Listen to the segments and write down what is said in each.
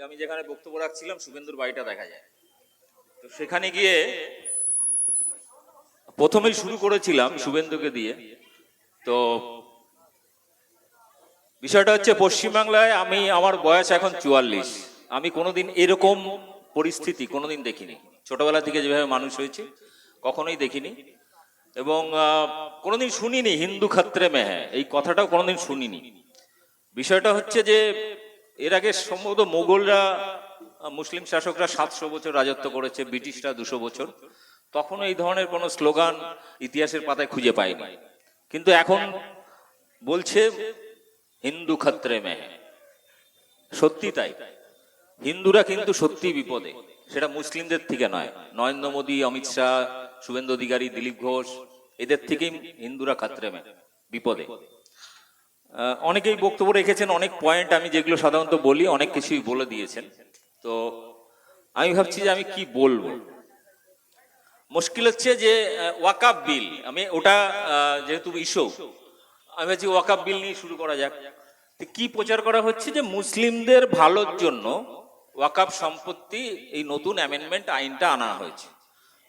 আমি যেখানে বক্তব্য রাখছিলাম শুভেন্দুর বাড়িটা দেখা যায়। তো সেখানে গিয়ে প্রথমেই শুরু করেছিলাম শুভেন্দুকে দিয়ে। তো বিষয়টা হচ্ছে পশ্চিমবাংলায় আমার বয়স এখন 44। আমি কোনোদিন এরকম পরিস্থিতি কোনোদিন দেখিনি। ছোটবেলা থেকে যেভাবে মানুষ হয়েছে কখনোই দেখিনি, এবং কোনোদিন শুনিনি হিন্দু খাত্রে মেহে এই কথাটাও কোনোদিন শুনিনি। বিষয়টা হচ্ছে যে এর আগে সম্ভবত মোগলরা, মুসলিম শাসকরা 700 বছর রাজত্ব করেছে, ব্রিটিশরা 200 বছর, তখন এই ধরনের কোনো স্লোগান ইতিহাসের পাতায় খুঁজে পাইনি। কিন্তু এখন বলছে হিন্দু খাত্রে মেহে। সত্যি তাই, হিন্দুরা কিন্তু সত্যি বিপদে, সেটা মুসলিমদের থেকে নয়। নরেন্দ্র মোদী, অমিত শাহ, শুভেন্দু অধিকারী, দিলীপ ঘোষ, এদের থেকেই হিন্দুরা খাত্রে মেহে, বিপদে। অনেকেই বক্তব্য রেখেছেন, অনেক পয়েন্ট আমি যেগুলো সাধারণত বলি অনেক কিছুই বলে দিয়েছেন। তো আমি ভাবছি যে আমি কি বলবো। মুশকিল হচ্ছে যে ওয়াকাফ বিল, আমি ওটা যেহেতু ইস্যু, আমি ভাবছি ওয়াকাফ বিল নিয়ে শুরু করা যাক। কি প্রচার করা হচ্ছে যে মুসলিমদের ভালোর জন্য ওয়াকাফ সম্পত্তি, এই নতুন অ্যামেন্ডমেন্ট আইনটা আনা হয়েছে।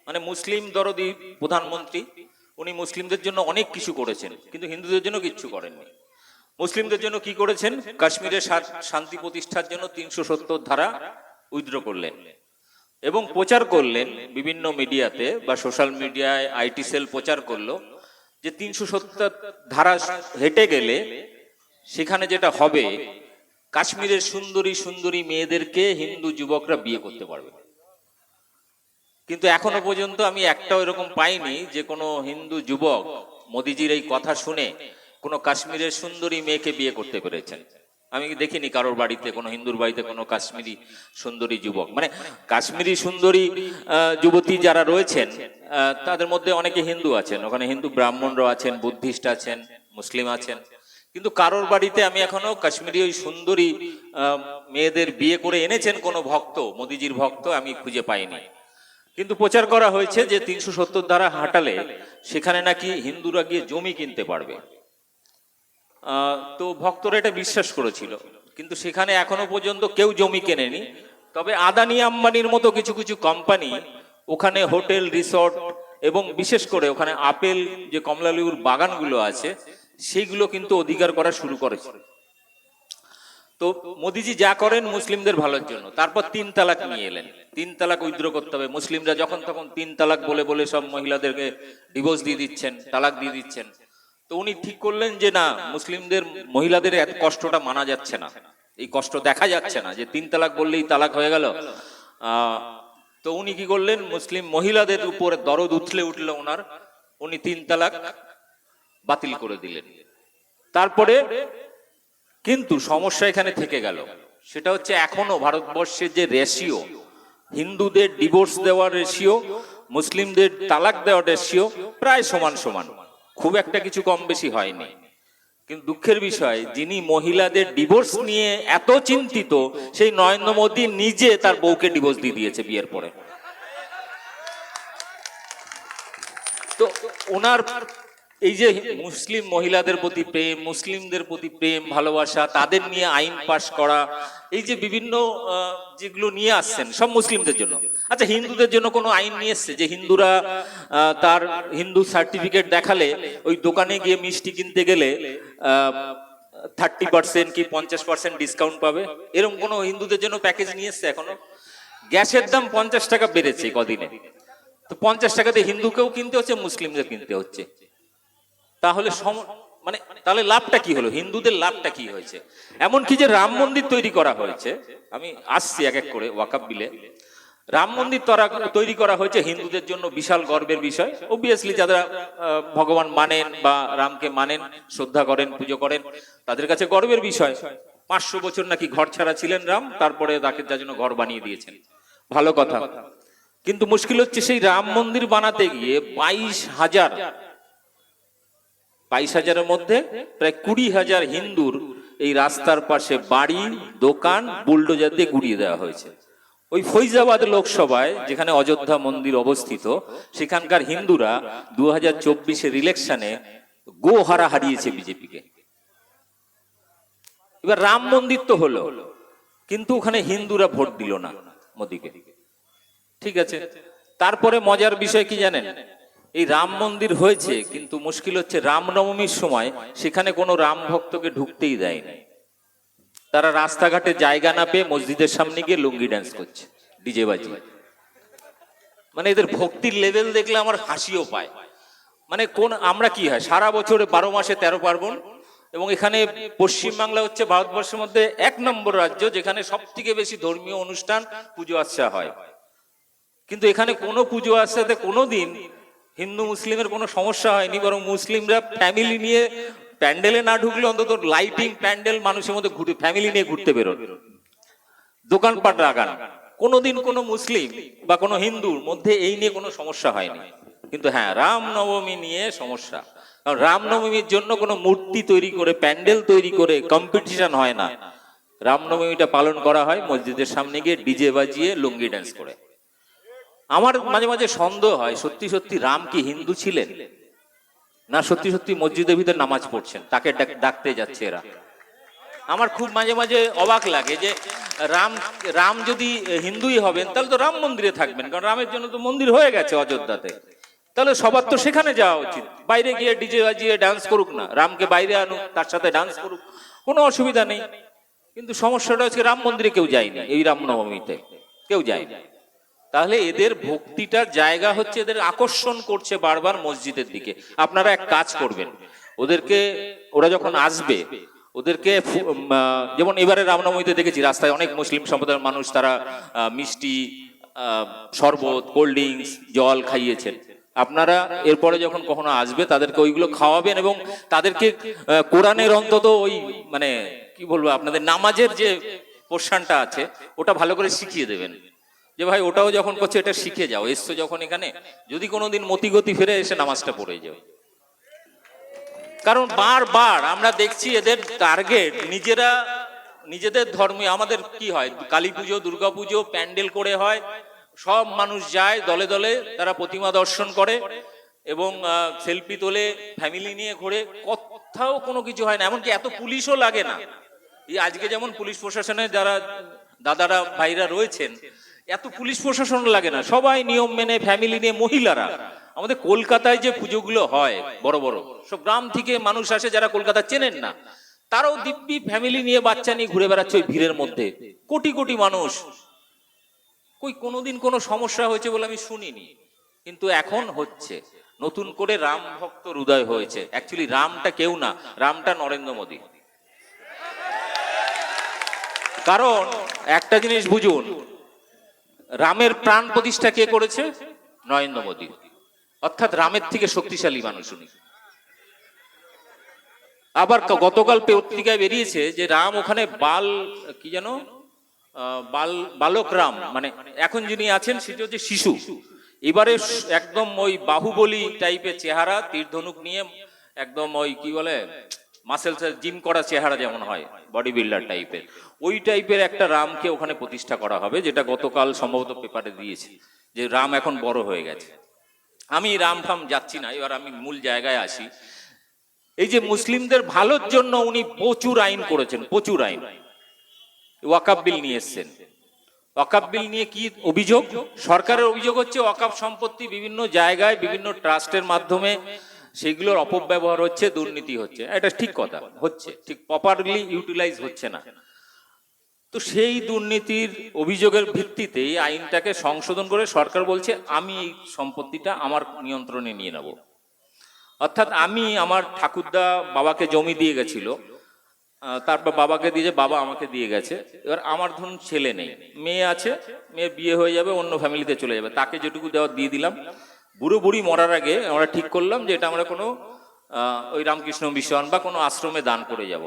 মানে মুসলিম দরদি প্রধানমন্ত্রী, উনি মুসলিমদের জন্য অনেক কিছু করেছেন, কিন্তু হিন্দুদের জন্য কিচ্ছু করেননি। মুসলিমদের জন্য কি করেছেন? কাশ্মীরের শান্তি প্রতিষ্ঠার জন্য 370 ধারা উইথড্র করলেন এবং প্রচার করলেন বিভিন্ন মিডিয়াতে বা সোশ্যাল মিডিয়ায়। আইটি সেল প্রচার করলো যে 370 ধারা হেঁটে গেলে সেখানে যেটা হবে, কাশ্মীরের সুন্দরী সুন্দরী মেয়েদেরকে হিন্দু যুবকরা বিয়ে করতে পারবে। কিন্তু এখনো পর্যন্ত আমি একটাও এরকম পাইনি যে কোনো হিন্দু যুবক মোদিজির এই কথা শুনে কোনো কাশ্মীরের সুন্দরী মেয়েকে বিয়ে করতে পেরেছেন। আমি দেখিনি কারোর বাড়িতে, কোনো হিন্দুর বাড়িতে কোনো কাশ্মীরি সুন্দরী যুবক, মানে কাশ্মীরি সুন্দরী যুবতী যারা রয়েছেন তাদের মধ্যে অনেকে হিন্দু আছেন, ওখানে হিন্দু ব্রাহ্মণরা আছেন, বুদ্ধিস্ট আছেন, মুসলিম আছেন, কিন্তু কারোর বাড়িতে আমি এখনো কাশ্মীরি ওই সুন্দরী মেয়েদের বিয়ে করে এনেছেন কোনো ভক্ত, মোদিজির ভক্ত, আমি খুঁজে পাইনি। কিন্তু প্রচার করা হয়েছে যে 370 ধারা হাঁটালে সেখানে নাকি হিন্দুরা গিয়ে জমি কিনতে পারবে। তো ভক্তরা এটা বিশ্বাস করেছিল, কিন্তু সেখানে এখনো পর্যন্ত কেউ জমি কেনেনি। তবে আদানি আম্বানির মতো কিছু কিছু কোম্পানি ওখানে হোটেল, রিসর্ট এবং বিশেষ করে ওখানে আপেল যে কমলালেবুর বাগানগুলো আছে সেইগুলো কিন্তু অধিকার করা শুরু করেছে। তো মোদিজি যা করেন মুসলিমদের ভালোর জন্য। তারপর 3 তালাক নিয়ে এলেন, 3 তালাক উইথড্র করতে হবে। মুসলিমরা যখন তখন 3 তালাক বলে বলে সব মহিলাদেরকে ডিভোর্স দিয়ে দিচ্ছেন, তালাক দিয়ে দিচ্ছেন। তো উনি ঠিক করলেন যে না, মুসলিমদের মহিলাদের এত কষ্টটা মানা যাচ্ছে না, এই কষ্ট দেখা যাচ্ছে না যে 3 তালাক বললেই তালাক হয়ে গেল। তো উনি কি করলেন, মুসলিম মহিলাদের উপরে দরদ উঠলো ওনার, উনি 3 তালাক বাতিল করে দিলেন। তারপরে কিন্তু সমস্যা এখানে থেকে গেল, সেটা হচ্ছে এখনো ভারতবর্ষের যে রেশিও, হিন্দুদের ডিভোর্স দেওয়ার রেশিও, মুসলিমদের তালাক দেওয়ার রেশিও প্রায় সমান সমান, খুব একটা কিছু কম বেশি হয়নি। কিন্তু দুঃখের বিষয়, যিনি মহিলাদের ডিভোর্স নিয়ে এত চিন্তিত, সেই নরেন্দ্র মোদী নিজে তার বউকে ডিভোর্স দিয়ে দিয়েছে বিয়ের পরে। তো ওনার এই যে মুসলিম মহিলাদের প্রতি প্রেম, মুসলিমদের প্রতি প্রেম ভালোবাসা, তাদের নিয়ে আইন পাশ করা, এই যে বিভিন্ন যেগুলো নিয়ে আসছেন সব মুসলিমদের জন্য। আচ্ছা, হিন্দুদের জন্য কোনো আইন নিয়ে এসছে যে হিন্দুরা তার হিন্দু সার্টিফিকেট দেখালে ওই দোকানে গিয়ে মিষ্টি কিনতে গেলে 30% কি 50% ডিসকাউন্ট পাবে? এরকম কোনো হিন্দুদের জন্য প্যাকেজ নিয়ে এসছে এখনো? গ্যাসের দাম 50 টাকা বেড়েছে কদিনে, তো 50 টাকাতে হিন্দুকেও কিনতে হচ্ছে, মুসলিমদের কিনতে হচ্ছে। তাহলে মানে তাহলে লাভটা কি হলো? হিন্দুদের লাভটা কি হয়েছে? এমনকি যে রাম মন্দির তৈরি করা হয়েছে, আমি আসছি এক এক করে ওয়াকাফ বিলে, রাম মন্দির তৈরি করা হয়েছে হিন্দুদের জন্য বিশাল গর্বের বিষয়। অবভিয়াসলি যারা ভগবান মানেন বা রামকে মানেন, শ্রদ্ধা করেন, পুজো করেন, তাদের কাছে গর্বের বিষয়। 500 বছর নাকি ঘর ছাড়া ছিলেন রাম, তারপরে তাকে যার জন্য ঘর বানিয়ে দিয়েছেন, ভালো কথা। কিন্তু মুশকিল হচ্ছে সেই রাম মন্দির বানাতে গিয়ে 22,000-এর মধ্যে প্রায় 20,000 হিন্দুর এই রাস্তার পাশে বাড়ি, দোকান বুলডোজার দিয়ে গুড়িয়ে দেওয়া হয়েছে। ওই ফৈজাবাদ লোকসভায় যেখানে অযোধ্যা মন্দির অবস্থিত, সেখানকার হিন্দুরা 2024-এর ইলেকশনে গোহারা হারিয়েছে বিজেপিকে। এবার রাম মন্দির তো হলো, কিন্তু ওখানে হিন্দুরা ভোট দিল না মোদিকে। ঠিক আছে, তারপরে মজার বিষয় কি জানেন, এই রাম মন্দির হয়েছে, কিন্তু মুশকিল হচ্ছে রামনবমীর সময় সেখানে কোনো রাম ভক্তকে ঢুকতেই দেয়নি। তারা রাস্তাঘাটে জায়গা না পেয়ে মসজিদের সামনে গিয়ে লুঙ্গি ড্যান্স করছে ডিজে বাজিয়ে। মানে এদের ভক্তির লেভেল দেখলে আমার হাসিও পায়। মানে কোন আমরা কি হয় সারা বছরে 12 মাসে 13 পার্বণ, এবং এখানে পশ্চিমবাংলা হচ্ছে ভারতবর্ষের মধ্যে 1 নম্বর রাজ্য যেখানে সব থেকে বেশি ধর্মীয় অনুষ্ঠান পুজো আচ্ছা হয়। কিন্তু এখানে কোনো পুজো আচ্ছাতে কোনোদিন হিন্দু মুসলিমের কোনো সমস্যা হয়নি, বরং মুসলিমরা ফ্যামিলি নিয়ে প্যান্ডেলে না ঢুকলে অন্তত লাইটিং প্যান্ডেল মানুষের মধ্যে ঘুরে ফ্যামিলি নিয়ে ঘুরতে বেরোন, দোকানপাট লাগান। কোনোদিন কোনো মুসলিম বা কোনো হিন্দুর মধ্যে এই নিয়ে কোনো সমস্যা হয়নি। কিন্তু হ্যাঁ, রামনবমী নিয়ে সমস্যা। কারণ রামনবমীর জন্য কোনো মূর্তি তৈরি করে প্যান্ডেল তৈরি করে কম্পিটিশন হয় না। রামনবমীটা পালন করা হয় মসজিদের সামনে গিয়ে ডিজে বাজিয়ে লুঙ্গি ড্যান্স করে। আমার মাঝে মাঝে সন্দেহ হয় সত্যি সত্যি রাম কি হিন্দু ছিলেন, না সত্যি সত্যি মসজিদের ভিতর নামাজ পড়ছেন, তাকে ডাকতে যাচ্ছে এরা। আমার খুব মাঝে মাঝে অবাক লাগে যে রাম যদি হিন্দুই হবেন তাহলে তো রাম মন্দিরে থাকবেন, কারণ রামের জন্য তো মন্দির হয়ে গেছে অযোধ্যাতে। তাহলে সবার তো সেখানে যাওয়া উচিত, বাইরে গিয়ে ডিজে বাজিয়ে ডান্স করুক না, রামকে বাইরে আনুক, তার সাথে ডান্স করুক, কোনো অসুবিধা নেই। কিন্তু সমস্যাটা হচ্ছে রাম মন্দিরে কেউ যায়নি, এই রামনবমীতে কেউ যায়নি। তাহলে এদের ভক্তিটার জায়গা হচ্ছে, এদের আকর্ষণ করছে বারবার মসজিদের দিকে। আপনারা এক কাজ করবেন, ওরা যখন আসবে ওদেরকে যেমন এবারে রামনবমীতে দেখেছি রাস্তায় অনেক মুসলিম সম্প্রদায়ের মানুষ তারা মিষ্টি, শরবত, কোল্ড ড্রিঙ্কস, জল খাইয়েছেন। আপনারা এরপরে যখন কখনো আসবে তাদেরকে ওইগুলো খাওয়াবেন এবং তাদেরকে কোরআনের অন্তত ওই মানে কি বলবো আপনাদের নামাজের যে পোর্শনটা আছে ওটা ভালো করে শিখিয়ে দেবেন, যে ভাই ওটাও যখন করছে এটা শিখে যাও, এসছো যখন এখানে, যদি কোনোদিন মতিগতি ফিরে এসে নামাজটা পড়ে যাও। কারণ বারবার আমরা দেখছি এদের টার্গেট নিজেদের ধর্মে। আমাদের কি হয়, কালী পুজো, দুর্গা পুজো প্যান্ডেল করে হয়, সব মানুষ যায় দলে দলে, তারা প্রতিমা দর্শন করে এবং সেলফি তোলে, ফ্যামিলি নিয়ে ঘোরে, কোথাও কোনো কিছু হয় না। এমনকি এত পুলিশও লাগে না। এই আজকে যেমন পুলিশ প্রশাসনে যারা দাদারা ভাইরা রয়েছেন, এত পুলিশ প্রশাসন লাগে না, সবাই নিয়ম মেনে ফ্যামিলি নিয়ে। মহিলারা আমাদের কলকাতায় যে পুজোগুলো হয় বড় বড় সব গ্রাম থেকে মানুষ আসে যারা কলকাতা চেনেন না, তারাও দিব্যি ফ্যামিলি নিয়ে বাচ্চা নিয়ে ঘুরে বেড়াচ্ছে ওই ভিড়ের মধ্যে, কোটি কোটি মানুষ। কোনোদিন কোনো সমস্যা হয়েছে বলে আমি শুনিনি, কিন্তু এখন হচ্ছে। নতুন করে রাম ভক্ত হৃদয় হয়েছে। অ্যাকচুয়ালি রামটা কেউ না, রামটা নরেন্দ্র মোদী। কারণ একটা জিনিস বুঝুন, রামের প্রাণ প্রতিষ্ঠা কে করেছে? নরেন্দ্র মোদী। অর্থাৎ রামের থেকে শক্তিশালী মানুষ উনি। আবার গতকাল পত্রিকায় বেরিয়েছে যে রাম ওখানে বালক রাম, মানে এখন যিনি আছেন সেটি হচ্ছে শিশু। এবারে একদম ওই বাহুবলী টাইপের চেহারা, তীর ধনুক নিয়ে একদম ওই কি বলে মাসেলস জিম করা চেহারা যেমন হয়, বডি বিল্ডার টাইপের, ওই টাইপের একটা রামকে ওখানে প্রতিষ্ঠা করা হবে, যেটা গতকাল সম্ভবত পেপারে দিয়েছে যে রাম এখন বড় হয়ে গেছে। আমি রাম ফাম যাচ্ছি না, এবার আমি মূল জায়গায় আসি। এই যে মুসলিমদের ভালোর জন্য উনি প্রচুর আইন করেছেন, প্রচুর আইন। ওয়াকাফ বিল নিয়ে এসছেন। ওয়াকাফ বিল নিয়ে কি অভিযোগ? সরকারের অভিযোগ হচ্ছে ওয়াকাফ সম্পত্তি বিভিন্ন জায়গায় বিভিন্ন ট্রাস্টের মাধ্যমে সেগুলোর অপব্যবহার হচ্ছে, দুর্নীতি হচ্ছে। এটা ঠিক কথা, হচ্ছে, ঠিক প্রপারলি ইউটিলাইজ হচ্ছে না। তো সেই দুর্নীতির অভিযোগের ভিত্তিতে এই আইনটাকে সংশোধন করে সরকার বলছে আমি এই সম্পত্তিটা আমার নিয়ন্ত্রণে নিয়ে নেব। অর্থাৎ আমি আমার ঠাকুরদা বাবাকে জমি দিয়ে গেছিল, তারপর বাবাকে দিয়ে বাবা আমাকে দিয়ে গেছে। এবার আমার ধরুন ছেলে নেই, মেয়ে আছে, মেয়ের বিয়ে হয়ে যাবে, অন্য ফ্যামিলিতে চলে যাবে, তাকে যেটুকু দেওয়া দিয়ে দিলাম। বুড়ো বুড়ি মরার আগে আমরা ঠিক করলাম যে এটা আমরা কোনো ওই রামকৃষ্ণ মিশন বা কোনো আশ্রমে দান করে যাব।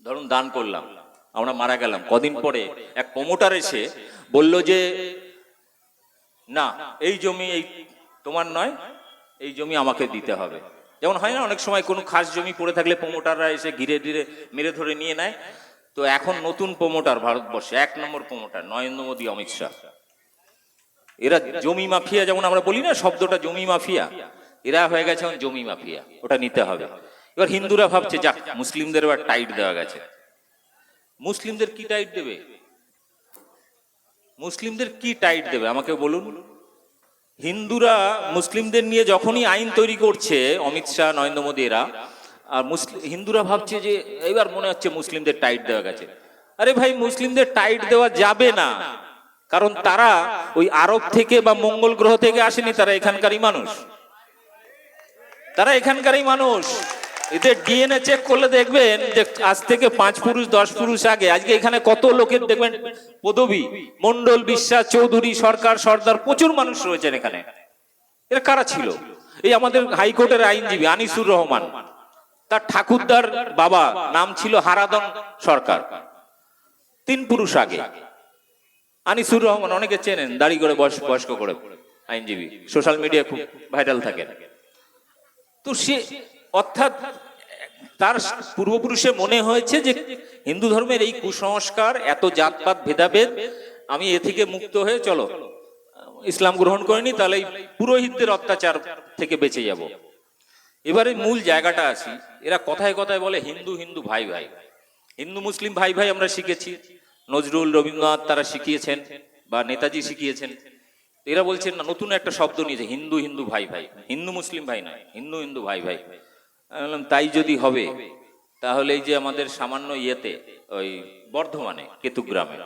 ধরুন দান করলাম, আমরা মারা গেলাম, কদিন পরে এক প্রমোটার এসে বলল যে না, এই জমি এই তোমার নয়, এই জমি আমাকে দিতে হবে। যেমন হয় না অনেক সময় কোনো খাস জমি পড়ে থাকলে প্রমোটাররা এসে ঘিরে ঘিরে মেরে ধরে নিয়ে নেয়। তো এখন নতুন প্রমোটার ভারতবর্ষে 1 নম্বর প্রমোটার নরেন্দ্র মোদী, অমিত শাহ। এরা জমি মাফিয়া, যেমন আমরা বলি না শব্দটা জমি মাফিয়া, এরা হয়ে গেছে জমি মাফিয়া, ওটা নিতে হবে। এবার হিন্দুরা ভাবছে যাক মুসলিমদের এবার টাইট দেওয়া গেছে। মুসলিমদের কি টাইট দেবে? মুসলিমদের কি টাইট দেবে আমাকে বলুন। হিন্দুরা মুসলিমদের নিয়ে যখনই আইন তৈরি করছে অমিত শাহ, নরেন্দ্র মোদী এরা, আর হিন্দুরা ভাবছে যে এবার মনে হচ্ছে মুসলিমদের টাইট দেওয়া গেছে। আরে ভাই, মুসলিমদের টাইট দেওয়া যাবে না, কারণ তারা ওই আরব থেকে বা মঙ্গল গ্রহ থেকে আসেনি, তারা এখানকারই মানুষ। তারা এখানকারই মানুষ। এদের ডিএনএ চেক করলে দেখবেন যে আজ থেকে 5 পুরুষ 10 পুরুষ আগে আজকে এখানে কত লোকের দেখবেন পদবী, মন্ডল, বিশ্বাস, চৌধুরী, সরকার, সর্দার, প্রচুর মানুষ রয়েছেন এখানে। এরা কারা ছিল? এই আমাদের হাইকোর্টের আইনজীবী আনিসুর রহমান, তার ঠাকুরদার বাবা নাম ছিল হারাদন সরকার, 3 পুরুষ আগে। আনিসুর রহমান অনেকে চেনেন, দাড়ি করে বয়স্ক করে আইনজীবী, সোশ্যাল মিডিয়া খুব ভাইরাল থাকেন। তো সে অর্থাৎ তার পূর্বপুরুষে মনে হয়েছে যে হিন্দু ধর্মের এই কুসংস্কার, এত জাতপাত ভেদাভেদ, আমি এ থেকে মুক্ত হয়ে চলো ইসলাম গ্রহণ করিনি, তাহলে পুরোহিতদের অত্যাচার থেকে বেঁচে যাব। এবারে মূল জায়গাটা আসি। এরা কথায় কথায় বলে হিন্দু হিন্দু ভাই ভাই, হিন্দু মুসলিম ভাই ভাই আমরা শিখেছি, নজরুল, রবীন্দ্রনাথ তারা শিখিয়েছেন, বা নেতাজি শিখিয়েছেন। এরা বলছেন না, নতুন একটা শব্দ নিয়েছে, হিন্দু হিন্দু ভাই ভাই, হিন্দু মুসলিম ভাই নয়, হিন্দু হিন্দু ভাই ভাই। আমি বললাম তাই যদি হবে তাহলে এই যে আমাদের সামান্য ইয়েতে ওই বর্ধমানে কেতুগ্রামে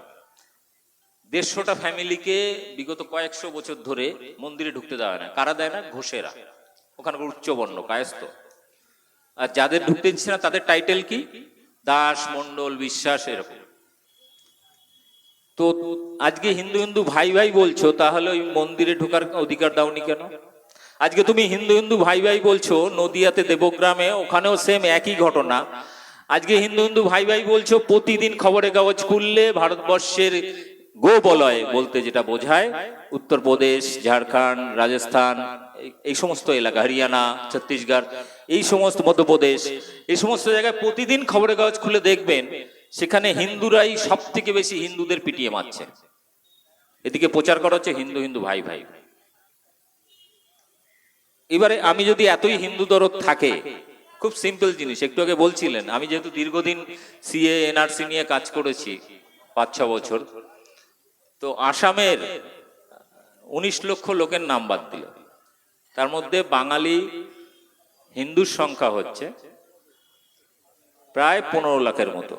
150টা ফ্যামিলিকে বিগত কয়েকশো বছর ধরে মন্দিরে ঢুকতে দেওয়া হয় না। কারা দেয় না? ঘোষেরা, ওখানকার উচ্চবর্ণ কায়স্থ। আর যাদের ঢুকতে দিচ্ছে না তাদের টাইটেল কি? দাস, মন্ডল, বিশ্বাস, এরকম। তো আজকে হিন্দু হিন্দু ভাই ভাই বলছো, তাহলে ওই মন্দিরে ঢোকার অধিকার দাওনি কেন? আজকে তুমি হিন্দু হিন্দু ভাই ভাই বলছো, নদিয়াতে দেবগ্রামে ওখানেও সেম একই ঘটনা। আজকে হিন্দু হিন্দু ভাই ভাই বলছো, প্রতিদিন খবরের কাগজ খুললে ভারতবর্ষের গোবলয় বলতে যেটা বোঝায় উত্তরপ্রদেশ, ঝাড়খণ্ড, রাজস্থান, এই সমস্ত এলাকা, হরিয়ানা, ছত্তিশগড়, এই সমস্ত, মধ্যপ্রদেশ, এই সমস্ত জায়গায় প্রতিদিন খবরের কাগজ খুলে দেখবেন সেখানে হিন্দুরাই সব থেকে বেশি হিন্দুদের পিটিয়ে মারছে। এদিকে প্রচার করা হচ্ছে হিন্দু হিন্দু ভাই ভাই। এবারে আমি যদি এতই হিন্দু দরদ থাকে, খুব সিম্পল জিনিস, একটু আগে বলছিলেন, আমি যেহেতু দীর্ঘদিন সিএ এনআরসি নিয়ে কাজ করেছি 5-6 বছর, তো আসামের 19 লক্ষ লোকের নাম বাদ দিল, তার মধ্যে বাঙালি হিন্দুর সংখ্যা হচ্ছে প্রায় 15 লাখের মতো।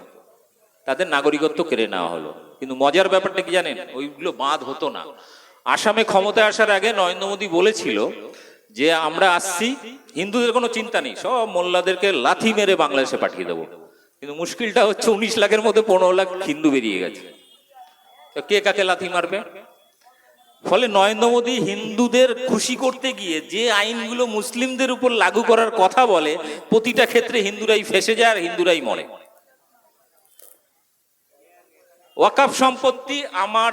তাদের নাগরিকত্ব কেড়ে নেওয়া হলো। কিন্তু মজার ব্যাপারটা কি জানেন? ওইগুলো বাদ হতো না। আসামে ক্ষমতায় আসার আগে নরেন্দ্র মোদী বলেছিল যে আমরা আসছি, হিন্দুদের কোনো চিন্তা নেই, সব মোল্লাদেরকে লাথি মেরে বাংলাদেশে পাঠিয়ে দেবো। কিন্তু মুশকিলটা হচ্ছে 19 লাখের মধ্যে 15 লাখ হিন্দু বেরিয়ে গেছে। তো কে কাকে লাথি মারবে? ফলে নরেন্দ্র মোদী হিন্দুদের খুশি করতে গিয়ে যে আইনগুলো মুসলিমদের উপর লাগু করার কথা বলে, প্রতিটা ক্ষেত্রে হিন্দুরাই ফেসে যায় আর হিন্দুরাই মরে। ওয়াকফ সম্পত্তি আমার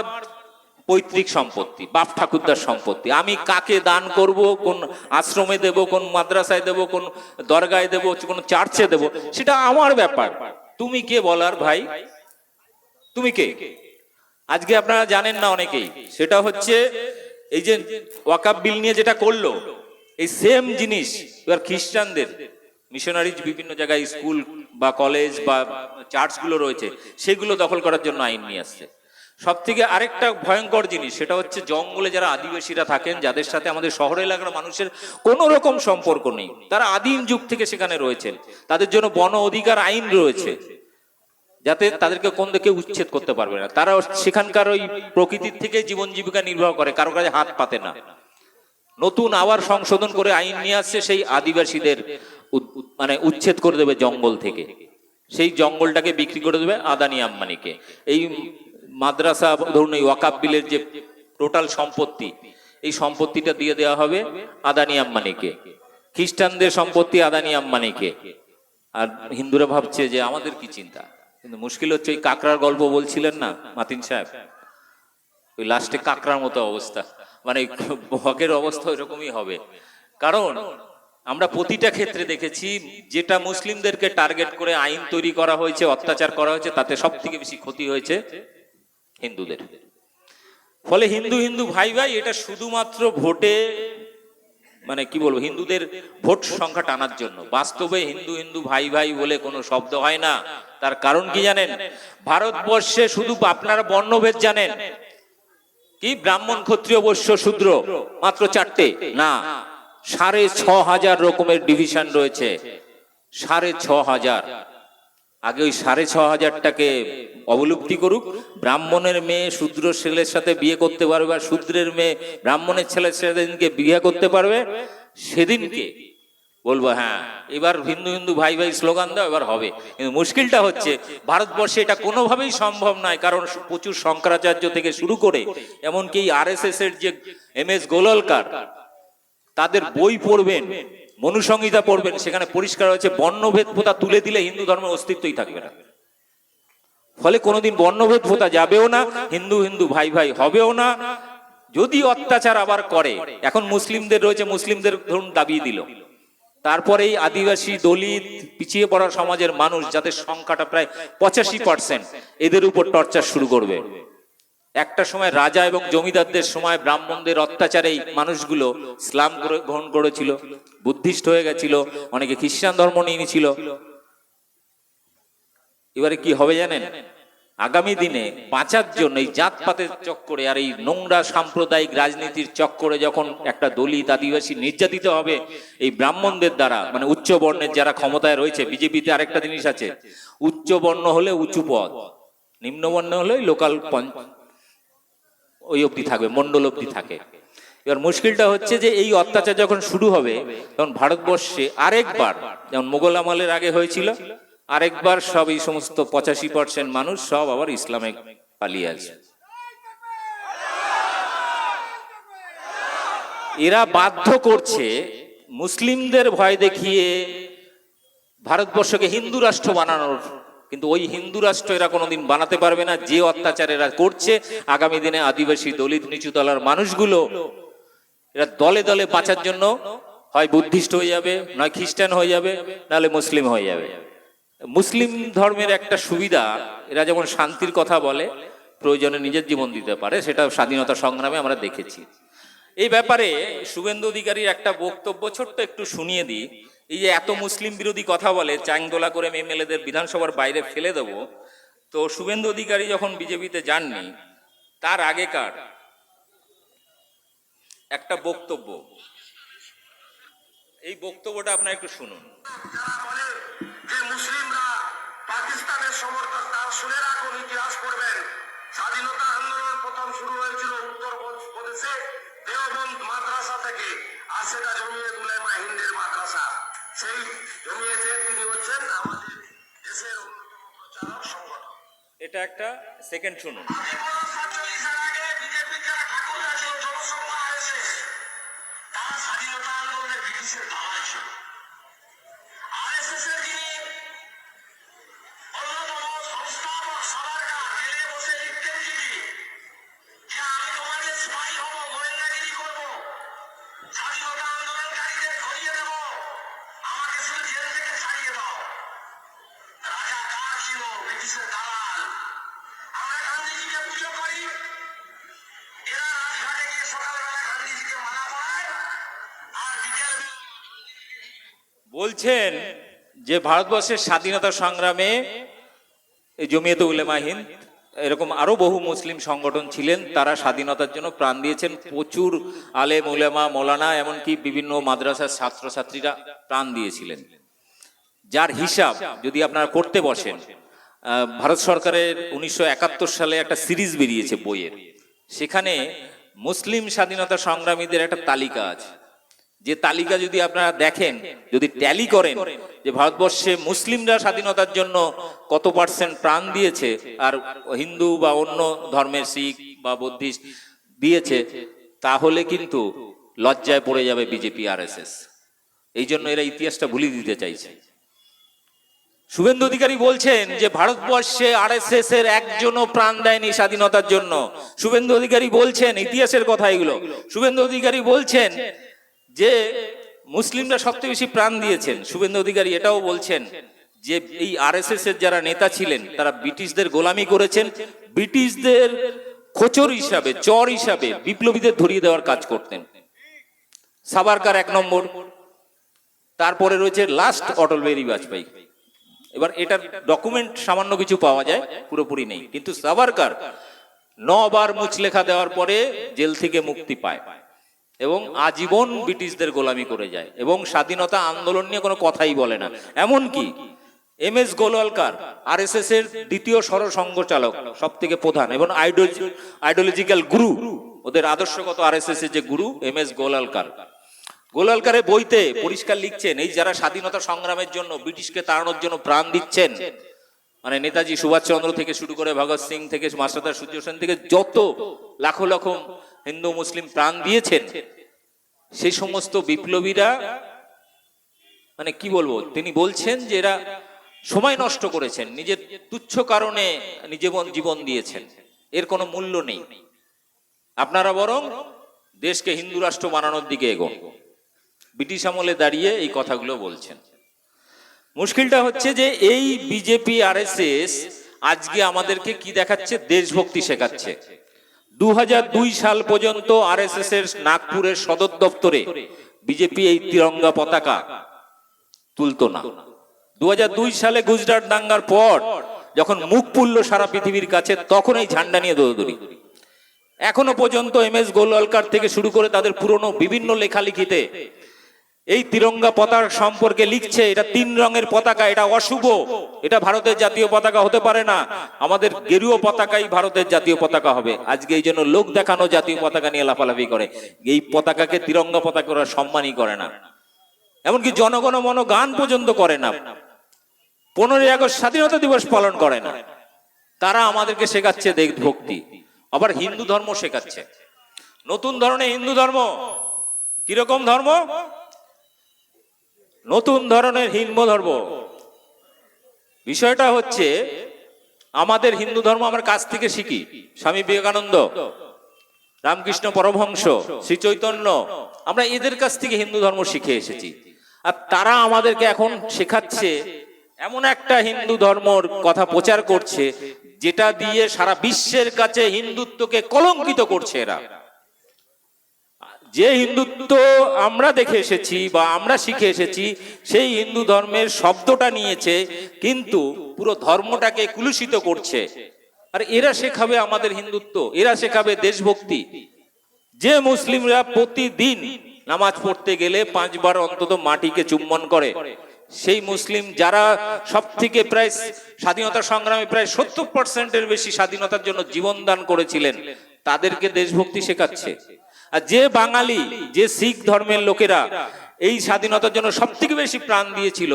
পৈতৃক সম্পত্তি, বাপ ঠাকুরদার সম্পত্তি, আমি কাকে দান করব, কোন আশ্রমে দেব, কোন মাদ্রাসায় দেব, কোন দরগায় দেব, কোন চার্চে দেব, সেটা আমার ব্যাপার। তুমি কে বলার ভাই? তুমি কে? আজকে আপনারা জানেন না অনেকেই, সেটা হচ্ছে এই যে ওয়াকফ বিল নিয়ে যেটা করলো, এই সেম জিনিস এবার খ্রিস্টানদের মিশনারি বিভিন্ন জায়গায় স্কুল বা কলেজ বা চার্চগুলো রয়েছে, সেগুলো দখল করার জন্য আইন নিয়ে আসছে। সব থেকে আরেকটা ভয়ঙ্কর জিনিস, সেটা হচ্ছে জঙ্গলে যারা আদিবাসীরা থাকেন, যাদের সাথে আমাদের শহর এলাকার মানুষের কোনো রকম সম্পর্ক নেই, তারা আদিম যুগ থেকে সেখানে রয়েছেন, তাদের জন্য বন অধিকার আইন রয়েছে, যাতে তাদেরকে কোন দিকে উচ্ছেদ করতে পারবে না। তারা সেখানকার ওই প্রকৃতির থেকে জীবন জীবিকা নির্বাহ করে, কারো কাছে হাত পাতে না। নতুন আবার সংশোধন করে আইন নিয়ে আসছে, সেই আদিবাসীদের মানে উচ্ছেদ করে দেবে জঙ্গল থেকে, সেই জঙ্গলটাকে বিক্রি করে দেবে আদানি আম্বানিকে। এই মাদ্রাসা, ধরুন এই ওয়াকফ বিলের যে টোটাল সম্পত্তি, এই সম্পত্তিটা দিয়ে দেওয়া হবে আদানি আম্বানিকে, খ্রিস্টানদের সম্পত্তি আদানি আম্বানিকে। আর হিন্দুরা ভাবছে যে আমাদের কি চিন্তা। কিন্তু মুশকিল হচ্ছে, ওই কাকড়ার গল্প বলছিলেন না মাতিন সাহেব, ওই লাস্টে কাকড়ার মতো অবস্থা, মানে হকের অবস্থা এরকমই হবে। কারণ আমরা প্রতিটা ক্ষেত্রে দেখেছি, যেটা মুসলিমদেরকে টার্গেট করে আইন তৈরি করা হয়েছে, অত্যাচার করা হয়েছে, তাতে সব থেকে বেশি ক্ষতি হয়েছে হিন্দুদের। ফলে হিন্দু হিন্দু ভাই ভাই এটা শুধুমাত্র ভোটে মানে কি বলবো, হিন্দুদের ভোট সংখ্যা টানার জন্য। বাস্তবে হিন্দু হিন্দু ভাই ভাই বলে কোনো শব্দ হয় না। তার কারণ কি জানেন? ভারতবর্ষে শুধু আপনারা বর্ণভেদ জানেন কি, ব্রাহ্মণ ক্ষত্রিয় বৈশ্য শূদ্র মাত্র 4টে না, 6,500 রকমের ডিভিশন রয়েছে। 6,500। আগে ওই 6,500টাকে অবলুপ্তি করুক। ব্রাহ্মণের মেয়ে শূদ্র ছেলের সাথে বিয়ে করতে পারবে, আর শূদ্রের মেয়ে ব্রাহ্মণের ছেলের সাথে যেদিনকে বিয়ে করতে পারবে, সেদিনকে বলবো হ্যাঁ এবার হিন্দু হিন্দু ভাই ভাই স্লোগান দাও, এবার হবে। কিন্তু মুশকিলটা হচ্ছে ভারতবর্ষে এটা কোনোভাবেই সম্ভব নয়, কারণ প্রচুর শঙ্করাচার্য থেকে শুরু করে এমনকি RSS এর যে MS গোলওয়ালকার, তাদের বই পড়বেন, মনুসংহিতা পড়বেন, সেখানে পরিষ্কার হয়েছে বর্ণভেদ প্রথা তুলে দিলে হিন্দু ধর্মের অস্তিত্বই থাকবে না। ফলে কোনোদিন বর্ণভেদ প্রথা যাবেও না, হিন্দু হিন্দু ভাই ভাই হবেও না। যদি অত্যাচার আবার করে, এখন মুসলিমদের রয়েছে, মুসলিমদের ধরুন দাবিয়ে দিল, তারপরেই আদিবাসী দলিত পিছিয়ে পড়া সমাজের মানুষ, যাদের সংখ্যাটা প্রায় 85%, এদের উপর টর্চার শুরু করবে। একটা সময় রাজা এবং জমিদারদের সময় ব্রাহ্মণদের অত্যাচারেই মানুষগুলো ইসলাম গ্রহণ করেছিল, বুদ্ধিস্ট হয়ে গেছিল, অনেকে খ্রিস্টান ধর্ম নিয়ে নিয়েছিল। এবারে কি হবে জানেন? আগামী দিনে বাঁচার জন্য এই জাতপাতের চক্করে আর এই নোংরা সাম্প্রদায়িক রাজনীতির চক্করে যখন একটা দলিত আদিবাসী নির্যাতিত হবে এই ব্রাহ্মণদের দ্বারা, মানে উচ্চ বর্ণের যারা ক্ষমতায় রয়েছে, বিজেপিতে আরেকটা জিনিস আছে, উচ্চ বর্ণ হলে উঁচু পদ, নিম্ন বর্ণ হলে লোকাল ওই অবধি থাকবে, মন্ডল অবধি থাকে। এবার মুশকিলটা হচ্ছে যে এই অত্যাচার যখন শুরু হবে, তখন ভারতবর্ষে আরেকবার, যেমন মোগল আমলের আগে হয়েছিল, আরেকবার সব এই সমস্ত 85% মানুষ সব আবার ইসলামে পালিয়ে আসে। এরা বাধ্য করছে মুসলিমদের ভয় দেখিয়ে ভারতবর্ষকে হিন্দু রাষ্ট্র বানানোর, কিন্তু ওই হিন্দু রাষ্ট্র এরা কোনোদিন বানাতে পারবে না। যে অত্যাচার এরা করছে, আগামী দিনে আদিবাসী দলিত নিচু তলার মানুষগুলো এরা দলে দলে বাঁচার জন্য হয় বুদ্ধিস্ট হয়ে যাবে, নয় খ্রিস্টান হয়ে যাবে, নাহলে মুসলিম হয়ে যাবে। মুসলিম ধর্মের একটা সুবিধা, এরা যেমন শান্তির কথা বলে, প্রয়োজনে নিজের জীবন দিতে পারে, সেটা স্বাধীনতা সংগ্রামে আমরা দেখেছি। এই ব্যাপারে শুভেন্দু অধিকারীর একটা বক্তব্য ছোট্ট একটু শুনিয়ে দিই। এই যে এত মুসলিম বিরোধী কথা বলে, চাংদোলা করে MLA-দের বিধানসভার বাইরে ফেলে দেবো, তো শুভেন্দু অধিকারী যখন বিজেপিতে যাননি, তার আগেকার একটা বক্তব্য, এই বক্তব্যটা আপনারা একটু শুনুন। পাকিস্তানের সমর্থক, তার শুনে রাখুন, ইতিহাস পড়বেন। স্বাধীনতা আন্দোলন প্রথম শুরু হয়েছিল উত্তরপ্রদেশে দেওবন্দ মাদ্রাসা থেকে, আর সেটা জমিয়ত উলামা হিন্দের মাদ্রাসা। সেই জমিয়তের তিনি হচ্ছেন আমাদের দেশের অন্যতম প্রচারক সংগঠন। এটা একটা সেকেন্ড শুনুন। তারা স্বাধীনতা আন্দোলনে ব্রিটিশের দালাল ছিল। RSS এর যিনি অন্যতম সংস্থাপক সরকার, জেলে বসে লিখতেন চিঠি যে আমি তোমাদের স্পাই হব, গোয়েন্দাগিরি করব, স্বাধীনতা আন্দোলনকারীদের ধরিয়ে দেব, আমাকে শুধু জেল থেকে ছাড়িয়ে দাও। রাজা কার ছিল? ব্রিটিশের দালাল। আমরা গান্ধীজিকে পুজো করি, এরা রাজঘাটে গিয়ে সকালবেলা গান্ধীজিকে মালা পরায়, আর বিকেল বলছেন যে ভারতবর্ষের স্বাধীনতা সংগ্রামে এই জমিয়তে উলামা হিন্দ, এরকম আরো বহু মুসলিম সংগঠন ছিলেন, তারা স্বাধীনতার জন্য প্রাণ দিয়েছেন। প্রচুর আলেম উলামা মৌলানা, এমনকি বিভিন্ন মাদ্রাসার ছাত্রছাত্রীরা প্রাণ দিয়েছিলেন। যার হিসাব যদি আপনারা করতে বসেন, ভারত সরকারের 1971 সালে একটা সিরিজ বেরিয়েছে বইয়ের, সেখানে মুসলিম স্বাধীনতা সংগ্রামীদের একটা তালিকা আছে। যে তালিকা যদি আপনারা দেখেন, যদি ট্যালি করেন যে ভারতবর্ষে মুসলিমরা স্বাধীনতার জন্য কত % প্রাণ দিয়েছে, আর হিন্দু বা অন্য ধর্মের শিখ বা বুদ্ধিস্ট দিয়েছে, তাহলে কিন্তু লজ্জায় পড়ে যাবে বিজেপি RSS। এই জন্য এরা ইতিহাসটা ভুলিয়ে দিতে চাইছে। শুভেন্দু অধিকারী বলছেন যে ভারতবর্ষে RSS এর একজনও প্রাণ দেয়নি স্বাধীনতার জন্য। শুভেন্দু অধিকারী বলছেন, ইতিহাসের কথা এগুলো, শুভেন্দু অধিকারী বলছেন যে মুসলিমরা সবচেয়ে বেশি প্রাণ দিয়েছেন। শুভেন্দু অধিকারী এটাও বলছেন যে এই RSS এর যারা নেতা ছিলেন, তারা ব্রিটিশদের গোলামি করেছেন, ব্রিটিশদের খোঁচর হিসাবে, চর হিসাবে বিপ্লবীদের ধরিয়ে দেওয়ার কাজ করতেন। সাভারকার 1 নম্বর, তারপরে রয়েছে লাস্ট অটল বিহারী বাজপেয়ী। এবার এটার ডকুমেন্ট সামান্য কিছু পাওয়া যায়, পুরোপুরি নেই। কিন্তু সাভারকার 9 বার মুচলেখা দেওয়ার পরে জেল থেকে মুক্তি পায় এবং আজীবন ব্রিটিশদের গোলামি করে যায় এবং স্বাধীনতা আন্দোলন নিয়ে কোনো কথাই বলে না। এমনকি MS গোলওয়ালকার RSS এর দ্বিতীয় সরসংঘচালক, সব থেকে প্রধান এবং আইডিওলজিক্যাল গুরু, ওদের আদর্শগত RSS এর যে গুরু MS গোলওয়ালকারের বইতে পরিষ্কার লিখছেন, এই যারা স্বাধীনতা সংগ্রামের জন্য ব্রিটিশকে তাড়ানোর জন্য প্রাণ দিচ্ছেন, মানে নেতাজি সুভাষচন্দ্র থেকে শুরু করে ভগৎ সিং থেকে মাস্টারদা সূর্য সেন থেকে যত লাখো লাখো হিন্দু মুসলিম প্রাণ দিয়েছেন, সেই সমস্ত বিপ্লবীরা মানে কি বলবো, তিনি বলছেন যে এরা সময় নষ্ট করেছেন, নিজের তুচ্ছ কারণে জীবন দিয়েছেন, এর কোনো মূল্য নেই। আপনারা বরং দেশকে হিন্দু রাষ্ট্র বানানোর দিকে এগোন। ব্রিটিশ আমলে দাঁড়িয়ে এই কথাগুলো বলছেন। মুশকিলটা হচ্ছে যে এই বিজেপি RSS আজকে আমাদেরকে কি দেখাচ্ছে? দেশভক্তি শেখাচ্ছে। 2002 সাল পর্যন্ত RSS এর নাগপুরের সদর দপ্তরে বিজেপি এই তিরঙ্গা পতাকা তুলতো না। 2002 সালে গুজরাট দাঙ্গার পর যখন মুখ পুড়ল সারা পৃথিবীর কাছে, তখন এই ঝান্ডা নিয়ে দৌড়দৌড়ি। এখনো পর্যন্ত MS গোলওয়ালকার থেকে শুরু করে তাদের পুরনো বিভিন্ন লেখালেখিতে এই তিরঙ্গা পতাকা সম্পর্কে লিখছে, এটা 3 রঙের পতাকা, এটা অশুভ, এটা ভারতের জাতীয় পতাকা হতে পারে না, আমাদের গেরুয়া পতাকাই ভারতের জাতীয় পতাকা হবে। আজকে এই জন্য লোক দেখানো জাতীয় পতাকা নিয়ে লাফালাফি করে, এই পতাকাকে তিরঙ্গা পতাকা ওরা সম্মানই করে না, এমনকি জনগণ মন গান পর্যন্ত করে না, 15ই আগস্ট স্বাধীনতা দিবস পালন করে না। তারা আমাদেরকে শেখাচ্ছে দেশভক্তি, আবার হিন্দু ধর্ম শেখাচ্ছে, নতুন ধরনের হিন্দু ধর্ম। কিরকম ধর্ম? নতুন ধরনের হিন্দু ধর্ম। বিষয়টা হচ্ছে আমাদের হিন্দু ধর্ম আমরা কাছ থেকে শিখি। স্বামী বিবেকানন্দ, রামকৃষ্ণ পরমহংস, শ্রী চৈতন্য, আমরা এদের কাছ থেকে হিন্দু ধর্ম শিখে এসেছি। আর তারা আমাদেরকে এখন শেখাচ্ছে এমন একটা হিন্দু ধর্মর কথা প্রচার করছে, যেটা দিয়ে সারা বিশ্বের কাছে হিন্দুত্বকে কলঙ্কিত করছে এরা। যে হিন্দুত্ব আমরা দেখে এসেছি বা আমরা শিখে এসেছি, সেই হিন্দু ধর্মের শব্দটা নিয়েছে, কিন্তু পুরো ধর্মটাকে কুলুষিত করছে। আর এরা শেখাবে আমাদের হিন্দুত্ব, এরা শেখাবে দেশভক্তি। যে মুসলিমরা প্রতিদিন নামাজ পড়তে গেলে 5 বার অন্তত মাটিকে চুম্বন করে, সেই মুসলিম যারা সব থেকে প্রায় স্বাধীনতা সংগ্রামে প্রায় 70% বেশি স্বাধীনতার জন্য জীবন দান করেছিলেন, তাদেরকে দেশভক্তি শেখাচ্ছে। আর যে বাঙালি, যে শিখ ধর্মের লোকেরা এই স্বাধীনতার জন্য সব থেকে বেশি প্রাণ দিয়েছিল,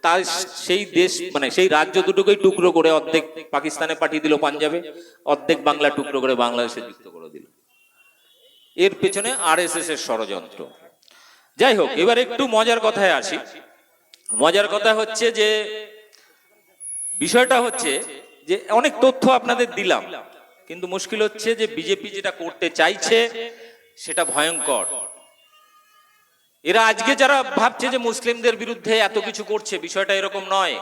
তার সেই দেশ মানে সেই রাজ্য দুটোকেই টুকরো করে অর্ধেক পাকিস্তানে পাঠিয়ে দিল পাঞ্জাবে, অর্ধেক বাংলা টুকরো করে বাংলাদেশে যুক্ত করে দিল। এর পেছনে RSS এর ষড়যন্ত্র। যাই হোক, এবার একটু মজার কথায় আসি। মজার কথা হচ্ছে যে বিষয়টা হচ্ছে যে অনেক তথ্য আপনাদের দিলাম, কিন্তু মুশকিল হচ্ছে যে বিজেপি যেটা করতে চাইছে সেটা ভয়ঙ্কর। এরা আজকে যারা ভাবছে যে মুসলিমদের বিরুদ্ধে এত কিছু করছে, বিষয়টা এরকম নয়।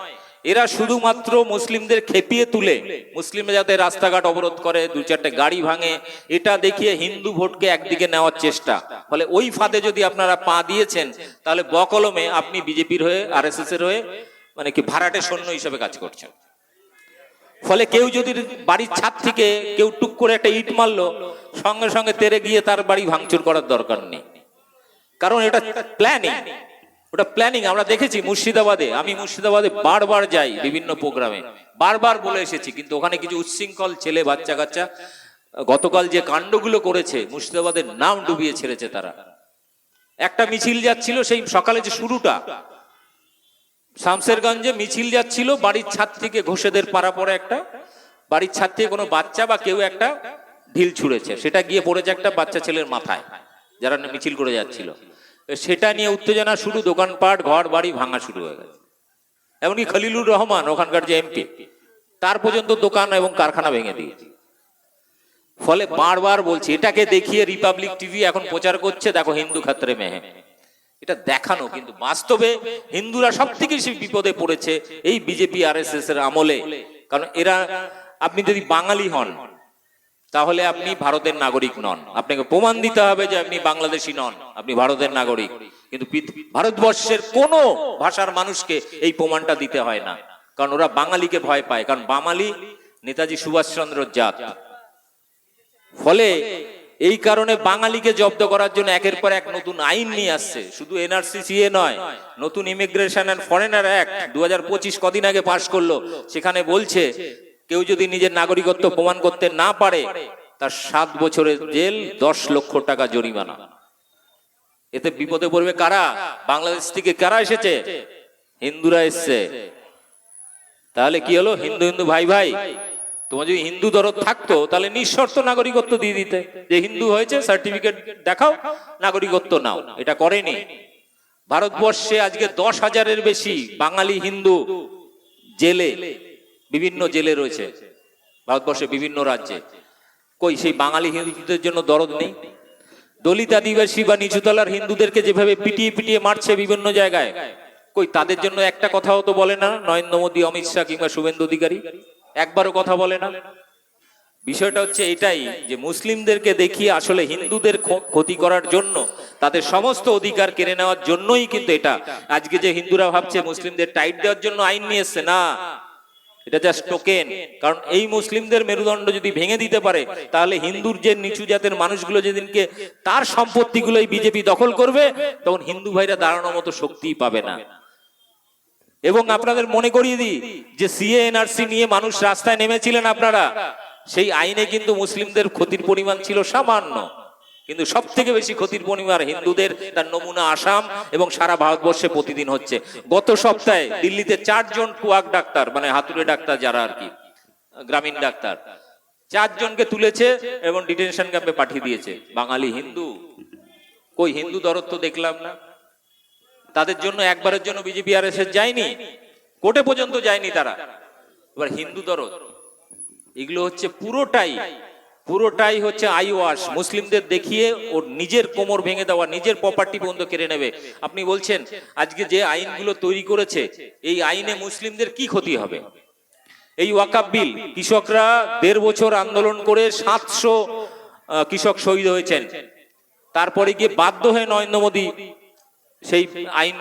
এরা শুধুমাত্র মুসলিমদের খেপিয়ে তুলে, মুসলিমরা যাতে রাস্তাঘাট অবরোধ করে, 2-4টে গাড়ি ভাঙে, এটা দেখিয়ে হিন্দু ভোটকে একদিকে নেওয়ার চেষ্টা। ফলে ওই ফাঁদে যদি আপনারা পা দিয়েছেন, তাহলে বকলমে আপনি বিজেপির হয়ে, RSS এর হয়ে মানে কি ভাড়াটে সৈন্য হিসেবে কাজ করছেন। ফলে কেউ যদি বাড়ির ছাদ থেকে কেউ টুক করে একটা ইট মারলো, সঙ্গে সঙ্গে তেড়ে গিয়ে তার বাড়ি ভাঙচুর করার দরকার নেই, কারণ এটা প্ল্যানিং। ওটা প্ল্যানিং আমরা দেখেছি মুর্শিদাবাদে। আমি মুর্শিদাবাদে বারবার যাই বিভিন্ন প্রোগ্রামে, বারবার বলে এসেছি, কিন্তু ওখানে কিছু উচ্ছৃঙ্খল ছেলে বাচ্চা কাচ্চা গতকাল যে কাণ্ডগুলো করেছে, মুর্শিদাবাদের নাম ডুবিয়ে ছেড়েছে তারা। একটা মিছিল যাচ্ছিল, সেই সকালে যে শুরুটা, শামসেরগঞ্জে মিছিল যাচ্ছিল, বাড়ির ছাদ থেকে ঘোষেদের পাড়া পড়ে একটা বাড়ির ছাদ থেকে কোনো বাচ্চা বা কেউ একটা ঢিল ছুঁড়েছে, সেটা গিয়ে পড়েছে একটা বাচ্চা ছেলের মাথায় যারা মিছিল করে যাচ্ছিল। সেটা নিয়ে উত্তেজনা শুরু, দোকানপাট ঘর বাড়ি ভাঙা শুরু হয়ে গেছে। এমনকি খলিলুর রহমান ওখানকার যে MP, তার পর্যন্ত দোকান এবং কারখানা ভেঙে দিয়েছে। ফলে বারবার বলছি, এটাকে দেখিয়ে রিপাবলিক টিভি এখন প্রচার করছে, দেখো হিন্দু খাতরে মেহে, এটা দেখানো। কিন্তু বাস্তবে হিন্দুরা সব থেকে বেশি বিপদে পড়েছে এই বিজেপি RSS এর আমলে। কারণ এরা, আপনি যদি বাঙালি হন, তাহলে আপনি ভারতের নাগরিক নন। আপনাকে প্রমাণ দিতে হবে যে আপনি বাংলাদেশী নন, আপনি ভারতের নাগরিক। কিন্তু ভারতবর্ষের কোন ভাষার মানুষকে এই প্রমাণটা দিতে হয় না, কারণ ওরা বাঙালিকে ভয় পায়, কারণ বাঙালি নেতাজি সুভাষচন্দ্রের জাত। ফলে এই কারণে বাঙালিকে জব্দ করার জন্য একের পর এক নতুন আইন নিয়ে আসছে। শুধু এনআরসি সিএ নয়, নতুন ইমিগ্রেশন এন্ড ফরেনার অ্যাক্ট 2025 কদিন আগে পাশ করলো। সেখানে বলছে কেউ যদি নিজের নাগরিকত্ব প্রমাণ করতে না পারে তার 7 বছরের জেল, 10 লক্ষ টাকা জরিমানা। এতে বিপদে পড়বে কারা? বাংলাদেশ থেকে কারা এসেছে? হিন্দুরা এসছে। তাহলে কি হলো? হিন্দু হিন্দু ভাই ভাই। তোমার যদি হিন্দু দরদ থাকতো তাহলে নিঃশর্ত নাগরিকত্ব দিয়ে দিতে, যে হিন্দু হয়েছে সার্টিফিকেট দেখাও, নাগরিকত্ব নাও। এটা করেনি। ভারতবর্ষে আজকে 10,000-এর বেশি বাঙালি হিন্দু জেলে, বিভিন্ন জেলে রয়েছে ভারতবর্ষে বিভিন্ন রাজ্যে। কই সেই বাঙালি হিন্দুদের জন্য দরদ নেই? দলিত আদিবাসী বা নিচুতলার হিন্দুদেরকে যেভাবে পিটিয়ে পিটিয়ে মারছে বিভিন্ন জায়গায়, কই তাদের জন্য একটা কথাও তো বলে না নরেন্দ্র মোদী, অমিত শাহ কিংবা শুভেন্দু অধিকারী? একবারও কথা বলে না। বিষয়টা হচ্ছে এটাই যে মুসলিমদেরকে দেখিয়ে আসলে হিন্দুদের ক্ষতি করার জন্য, তাদের সমস্ত অধিকার কেড়ে নেওয়ার জন্যই কিন্তু এটা। আজকে যে হিন্দুরা ভাবছে মুসলিমদের টাইট দেওয়ার জন্য আইন নিয়ে এসছে, না, এটা জাস্ট টোকেন। কারণ এই মুসলিমদের মেরুদণ্ড যদি ভেঙে দিতে পারে তাহলে হিন্দুর যে নিচু জাতের মানুষগুলো যেদিনকে তার সম্পত্তিগুলোই বিজেপি দখল করবে, তখন হিন্দু ভাইরা দাঁড়ানোর মতো শক্তিই পাবে না। এবং আপনাদের মনে করিয়ে দিই যে সিএ এনআরসি নিয়ে মানুষ রাস্তায় নেমেছিলেন আপনারা, সেই আইনে কিন্তু মুসলিমদের ক্ষতির পরিমাণ ছিল সামান্য, কিন্তু সব থেকে বেশি ক্ষতির পরিমাণ হিন্দুদের। তার নমুনা আসাম এবং সারা ভারতবর্ষে প্রতিদিন হচ্ছে। গত সপ্তাহে দিল্লিতে 4 জন কুয়াক ডাক্তার, মানে হাতুড়ে ডাক্তার যারা আর কি, গ্রামীণ ডাক্তার, 4 জনকে তুলেছে এবং ডিটেনশন ক্যাম্পে পাঠিয়ে দিয়েছে। বাঙালি হিন্দু, কই হিন্দু দরদ তো দেখলাম না। তাদের জন্য একবারের জন্য বিজেপি আর এসে যায়নি, কোর্টে পর্যন্ত যায়নি তারা। এবার হিন্দু দরদ, এগুলো হচ্ছে পুরোটাই হচ্ছে আই ওয়াশ। মুসলিমদের দেখিয়ে ওর নিজের কোমর ভেঙে দেওয়া, নিজের প্রপার্টি পর্যন্ত কেড়ে নেবে। আপনি বলছেন আজকে যে আইনগুলো তৈরি করেছে, এই আইনে মুসলিমদের কি ক্ষতি হবে? এই ওয়াকাফ বিল, কৃষকরা 1.5 বছর আন্দোলন করে 700 কৃষক শহীদ হয়েছেন। তারপরে গিয়ে বাধ্য হয়ে নরেন্দ্র মোদী সেই আইন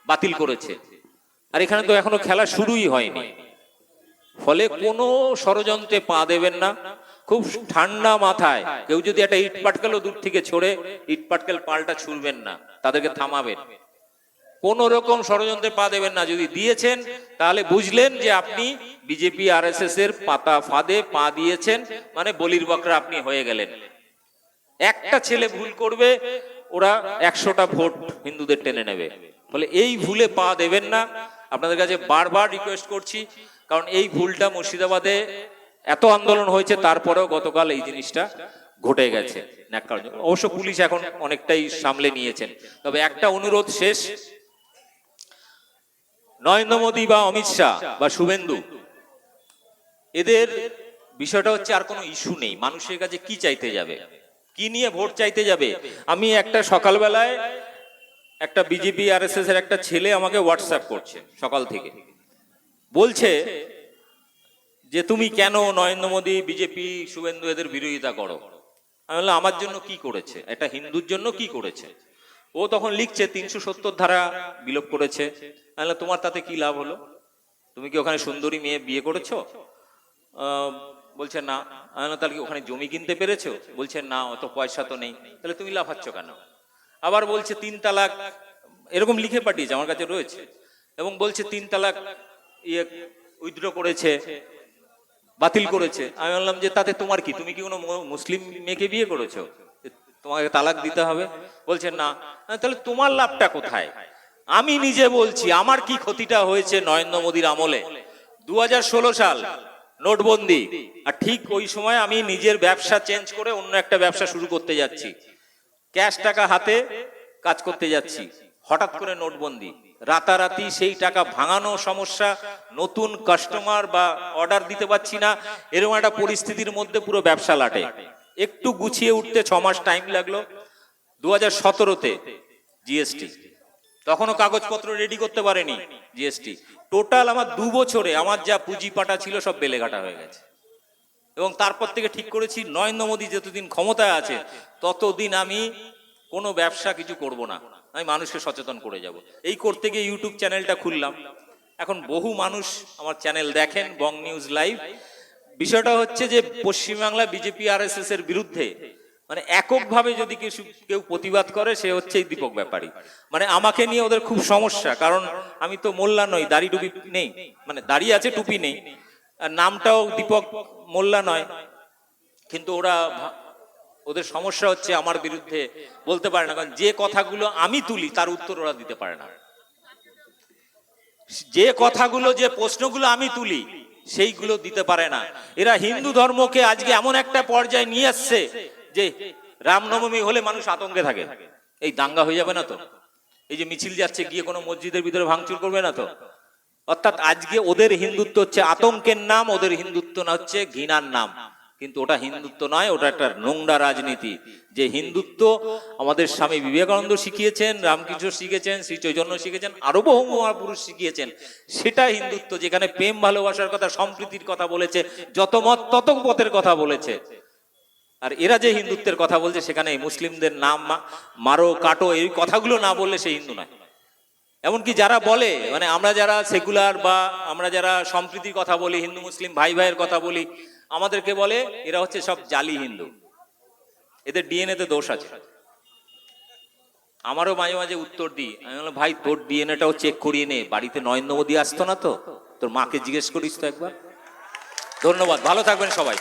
বাতিল করেছে। আর এখানে তো এখনো খেলা শুরুই হয়নি। ফলে কোনো ষড়যন্ত্রে পা দেবেন না। খুব ঠান্ডা মাথায় কেউ যদি একটা ইট পাটকেলও দূর থেকে ছড়ে, ইট পাটকেল পাল্টা ছুড়বেন না, তাদেরকে থামাবেন। কোন রকম ষড়যন্ত্রে পা দেবেন না। যদি দিয়েছেন তাহলে বুঝলেন যে আপনি বিজেপি আরএসএস এর পাতা ফাঁদে পা দিয়েছেন, মানে বলির বকরা আপনি হয়ে গেলেন। একটা ছেলে ভুল করবে, ওরা 100টা ভোট হিন্দুদের টেনে নেবে। ফলে এই ভুলে পা দেবেন না। আপনাদের কাছে বারবার রিকোয়েস্ট করছি, কারণ এই ভুলটা মুর্শিদাবাদে এত আন্দোলন হয়েছে, তারপরেও গতকাল এই জিনিসটা ঘটে গেছে। অবশ্য পুলিশ এখন অনেকটাই সামলে নিয়েছেন। তবে একটা অনুরোধ শেষ, নরেন্দ্র মোদী বা অমিত শাহ বা শুভেন্দু, এদের বিষয়টা হচ্ছে আর কোনো ইস্যু নেই। মানুষের কাছে কি চাইতে যাবে, কি নিয়ে ভোট চাইতে যাবে? আমি একটা সকালবেলায় একটা বিজেপি আরএসএস এর একটা ছেলে আমাকে হোয়াটসঅ্যাপ করছে সকাল থেকে, বলছে যে তুমি কেন নরেন্দ্র মোদী, বিজেপি, শুভেন্দু এদের বিরোধিতা করো? আমি বললাম আমার জন্য কি করেছে, একটা হিন্দুর জন্য কি করেছে? ও তখন লিখছে 370 ধারা বিলোপ করেছে। আমি বললাম তোমার তাতে কি লাভ হলো? তুমি কি ওখানে সুন্দরী মেয়ে বিয়ে করেছো? বলছে না। আমি বললাম তাহলে কি ওখানে জমি কিনতে পেরেছো? বলছে না, অত পয়সা তো নেই। তাহলে তুমি লাফাচ্ছ কেন? আবার বলছে 3 তালাক, এরকম লিখে পাঠিয়েছে, আমার কাছে রয়েছে। এবং বলছে 3 তালাক উইথড্র করেছে, বাতিল করেছে। আমি বললাম যে তাতে তোমার কি? তুমি কি কোনো মুসলিম মেয়েকে বিয়ে করেছো তোমাকে তালাক দিতে হবে? বলছে না। তাহলে তোমার লাভটা কোথায়? আমি নিজে বলছি আমার কি ক্ষতিটা হয়েছে নরেন্দ্র মোদীর আমলে। 2016 সাল নোটবন্দি, আর ঠিক ওই সময় আমি নিজের ব্যবসা চেঞ্জ করে অন্য একটা ব্যবসা শুরু করতে যাচ্ছি, ক্যাশ টাকা হাতে কাজ করতে যাচ্ছি। হঠাৎ করে নোটবন্দি, রাতারাতি সেই টাকা ভাঙানো সমস্যা, নতুন কাস্টমার বা অর্ডার দিতে পারছি না, এরকম একটা পরিস্থিতির মধ্যে পুরো ব্যবসা লাটে। একটু গুছিয়ে উঠতে 6 মাস টাইম লাগলো। 2017-তে জিএসটি, তখনও কাগজপত্র রেডি করতে পারেনি জিএসটি। টোটাল আমার 2 বছরে আমার যা পুঁজি পাটা ছিল সব বেলেঘাটা হয়ে গেছে। এবং তারপর থেকে ঠিক করেছি নরেন্দ্র মোদী যতদিন ক্ষমতায় আছে ততদিন আমি কোনো ব্যবসা কিছু করব না, আমি মানুষকে সচেতন করে যাব। এই করতে গিয়ে ইউটিউব চ্যানেলটা খুললাম, এখন বহু মানুষ আমার চ্যানেল দেখেন, বং নিউজ লাইভ। বিষয়টা হচ্ছে যে পশ্চিমবাংলা বিজেপি RSS এর বিরুদ্ধে মানে এককভাবে যদি কেউ প্রতিবাদ করে সে হচ্ছে এই দীপক ব্যাপারী। মানে আমাকে নিয়ে ওদের খুব সমস্যা, কারণ আমি তো মোল্লা নই, দাড়ি টুপি নেই, মানে দাড়ি আছে টুপি নেই, আর নামটাও দীপক মোল্লা নয়, কিন্তু ওদের সমস্যা হচ্ছে আমার বিরুদ্ধে বলতে পারে না, কারণ যে কথাগুলো আমি তুলি তার উত্তর ওরা দিতে পারে না। যে কথাগুলো, যে প্রশ্নগুলো আমি তুলি সেইগুলো দিতে পারে না। এরা হিন্দু ধর্মকে আজকে এমন একটা পর্যায়ে নিয়ে আসছে যে রামনবমী হলে মানুষ আতঙ্কে থাকে, এই দাঙ্গা হয়ে যাবে না তো, এই যে মিছিল যাচ্ছে গিয়ে কোনো মসজিদের ভিতরে ভাঙচুর করবে না তো। অর্থাৎ আজকে ওদের হিন্দুত্ব হচ্ছে আতঙ্কের নাম, ওদের হিন্দুত্ব না হচ্ছে ঘৃণার নাম, কিন্তু ওটা হিন্দুত্ব নয়, ওটা একটা নোংরা রাজনীতি। যে হিন্দুত্ব আমাদের স্বামী বিবেকানন্দ শিখিয়েছেন, রামকৃষ্ণ শিখেছেন, শ্রী চৈতন্য শিখেছেন, আরো বহু মহাপুরুষ শিখিয়েছেন, সেটা হিন্দুত্ব, যেখানে প্রেম ভালোবাসার কথা, সম্প্রীতির কথা বলেছে, যত মত তত পথের কথা বলেছে। আর এরা যে হিন্দুত্বের কথা বলছে সেখানে মুসলিমদের নাম মারো কাটো এই কথাগুলো না বললে সে হিন্দু নয়। এমনকি যারা বলে, মানে আমরা যারা সেকুলার বা আমরা যারা সম্প্রীতির কথা বলি, হিন্দু মুসলিম ভাই ভাইয়ের কথা বলি, আমাদেরকে বলে এরা হচ্ছে সব জালি হিন্দু, এদের DNA তে দোষ আছে। আমারও মাঝে মাঝে উত্তর দিই, আমি বললাম ভাই তোর DNA-টাও চেক করিয়ে নে, বাড়িতে নরেন্দ্র মোদী আসতো না তো, তোর মাকে জিজ্ঞেস করিস তো একবার। ধন্যবাদ, ভালো থাকবেন সবাই।